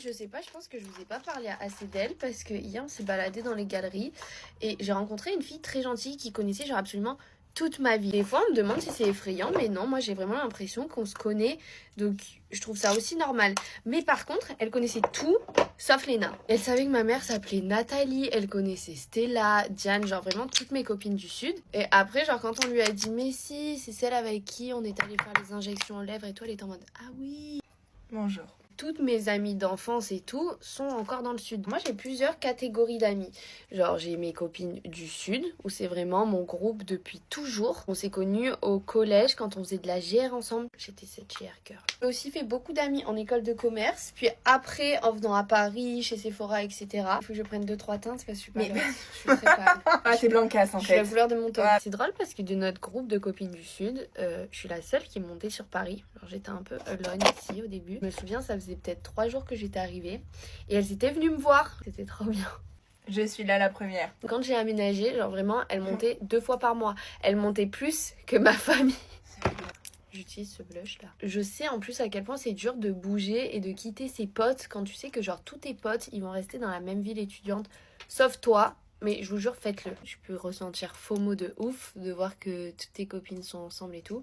Je sais pas, je pense que je vous ai pas parlé assez d'elle parce que hier on s'est baladé dans les galeries et j'ai rencontré une fille très gentille qui connaissait genre absolument toute ma vie. Des fois on me demande si c'est effrayant, mais non, moi j'ai vraiment l'impression qu'on se connaît, donc je trouve ça aussi normal. Mais par contre, elle connaissait tout sauf Léna. Elle savait que ma mère s'appelait Nathalie, elle connaissait Stella, Diane, genre vraiment toutes mes copines du sud. Et après, genre quand on lui a dit mais si, c'est celle avec qui on est allé faire les injections aux lèvres et tout, elle était en mode ah oui. Bonjour. Toutes mes amies d'enfance et tout sont encore dans le sud. Moi, j'ai plusieurs catégories d'amis. Genre, j'ai mes copines du sud, où c'est vraiment mon groupe depuis toujours. On s'est connus au collège quand on faisait de la GR ensemble. J'étais cette GR cœur. J'ai aussi fait beaucoup d'amis en école de commerce. Puis après, en venant à Paris, chez Sephora, etc. Il faut que je prenne 2-3 teintes parce que je suis pas là. Je suis très pâle. Ah, t'es blancasse en Je suis la fait. couleur de mon top. Ouais. C'est drôle parce que de notre groupe de copines du sud, je suis la seule qui est montée sur Paris. Alors j'étais un peu alone ici au début. Je me souviens, ça faisait peut-être 3 jours que j'étais arrivée et elles étaient venues me voir. C'était trop bien. Je suis là la première. Quand j'ai aménagé, genre vraiment, elles montaient 2 fois par mois. Elles montaient plus que ma famille. J'utilise ce blush là. Je sais en plus à quel point c'est dur de bouger et de quitter ses potes quand tu sais que genre tous tes potes ils vont rester dans la même ville étudiante sauf toi. Mais je vous jure, faites-le. Tu peux ressentir FOMO de ouf de voir que toutes tes copines sont ensemble et tout.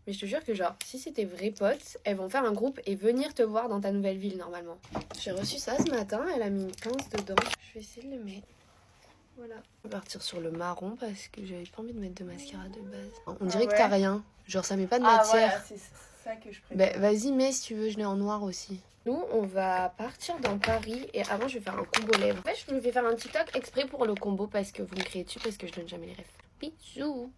Mais je te jure que genre, si c'est tes vrais potes, elles vont faire un groupe et venir te voir dans ta nouvelle ville normalement. J'ai reçu ça ce matin, elle a mis une pince dedans. Je vais essayer de le mettre. Voilà. On va partir sur le marron parce que j'avais pas envie de mettre de mascara de base. On dirait que t'as rien. Genre ça met pas de Ah matière. voilà, c'est ça que je préfère. Bah vas-y, mais si tu veux, je l'ai en noir aussi. Nous, on va partir dans Paris et avant, je vais faire un combo lèvres. En fait, je me fais faire un TikTok exprès pour le combo parce que vous me criez dessus parce que je donne jamais les rêves. Bisous.